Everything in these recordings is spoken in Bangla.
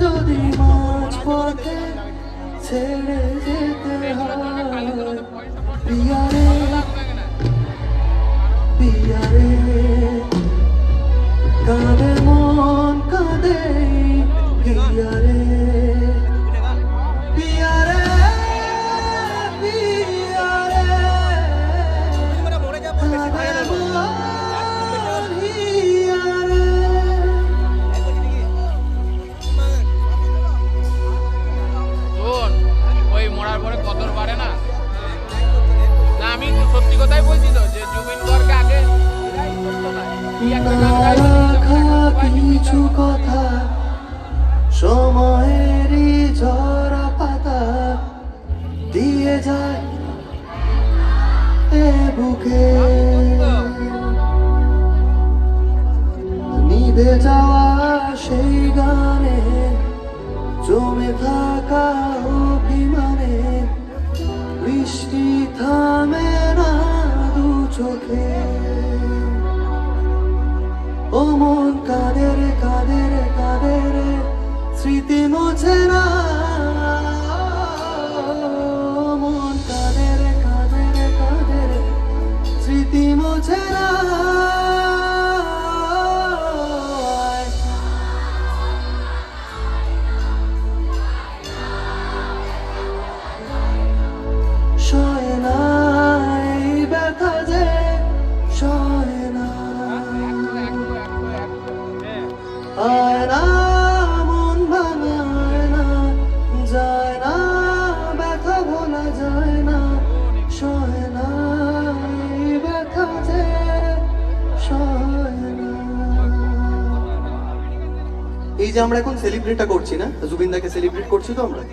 যদি মাঝ পথে ছেড়ে যেতে হয় পিয়ারে পিয়ারে কাঁদে মন কাঁদে পিয়ারে পিয়ারে পিয়ারে কাঁদে মন হিয়ারে। শোন, ওই মরার পরে কদর বাড়ে না। না, আমি সত্যি কথাই বলছি তো, যে জুবিন গর্গকে আগে কিছু কথা সময়েরই ঝরা পাতা দিয়ে যায় এ বুকে নিভে যাওয়া সেই গানে জমে থাকা অভিমানে বৃষ্টি থামে না দু চোখে ও মন কাঁদে রে কাঁদে রে কাঁদে রে স্মৃতি মোছে না ও মন কাঁদে রে কাঁদে রে কাঁদে রে স্মৃতি মোছে না। সয় না এই ব্যথা যে সয় না আয় না মন ভাঙায় না যায় না ব্যথা ভোলা যায় না সয় না এই ব্যথা যে সয় না। এই যে আমরা এখন সেলিব্রেটটা করছি না, জুবিনদাকে সেলিব্রেট করছি তো আমরা।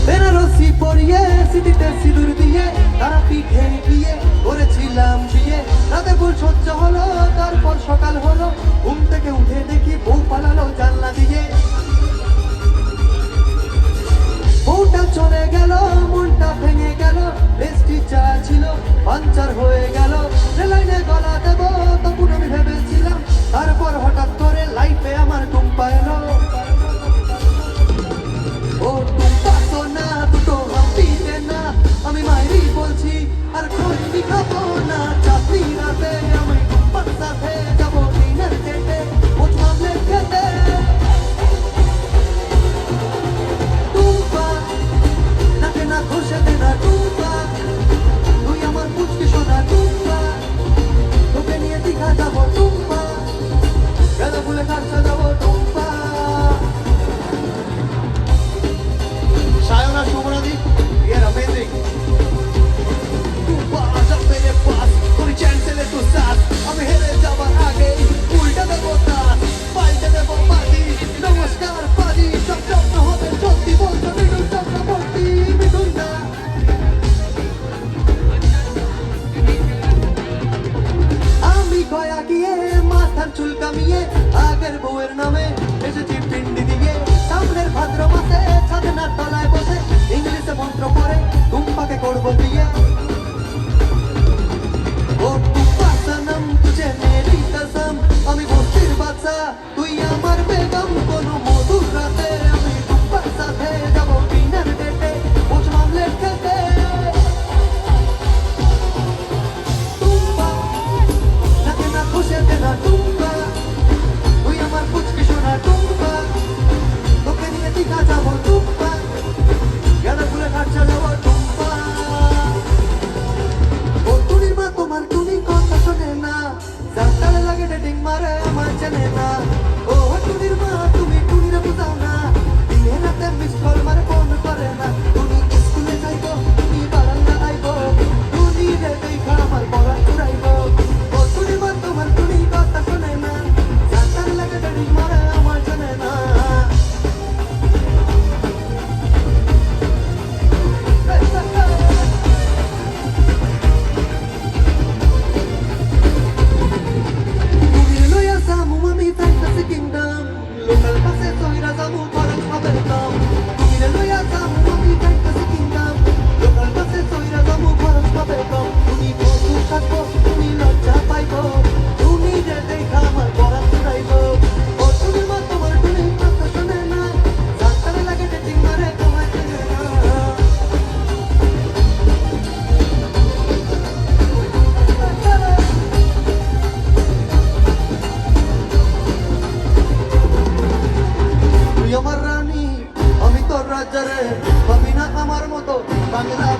বেনারসি পরিয়ে স্মৃতিতে সিঁদুর দিয়ে তারা পিঠে গিয়ে করেছিলাম বিয়ে রাতে ভুল সহ্য হলো তারপর সকাল হলো ঘুম থেকে উঠে দেখি বউ পালালো জানলা দিয়ে বউটা চলে গেল মনটা ভেঙে গেল বেস্টি চা ছিল পাঞ্চার হয়ে গেল লাইনে গলা দেব তখন আমি ভেবেছিলাম তারপর হঠাৎ করে লাইফে আমার টুম্পা এলো ও টুম্পা তো না দুটো হাতিতে না আমি মাইরি বলছি আর খোঁজনি খাবো না চাকরি রাতে আমি টুম্পার সাথে যাবো ডিনার ডেটে মোট মামলে খেতে টুম্পা নাকে না ঘষে দে না টুম্পা তুই আমার পুচকি সোনা টুম্পা তোকে নিয়ে দীঘা যাবো টুম্পা গাঁদা ফুলে কাটতে যাবো Tumpa. Sayonara Shubhanadi, you're amazing. Tu vas a mere paas, koi chance le tu saath. Ami here jabar aage, ulta debo taat, palte debo padi. Namaskar padi, sab sab na hobe jyoti bolta midun sab na bolti midun na. Ami goya giye mathar chul kamiye, agar boer name esechi pindi diye. সামনের ভাদ্র মাসে ছাদনার তলায় বসে ইংলিশে মন্ত্র পড়ে টুম্পাকে করবো বিয়ে ও টুম্পা সনম তুঝে মেরি কসম আমি বস্তির বাচ্চা তুই আমার বেগম কোনো মধুর রাতে আমি টুম্পার সাথে যাবো ডিনার ডেটে মোট মামলে খেতে টুম্পা নাকে না খুশে দে না টুম্পা তুই আমার পুচকি সোনা টুম্পা তোকে নিয়ে দীঘা যাবো টুম্পা গাঁদা ফুলে কাটতে যাবো টুম্পা। ভাঙনা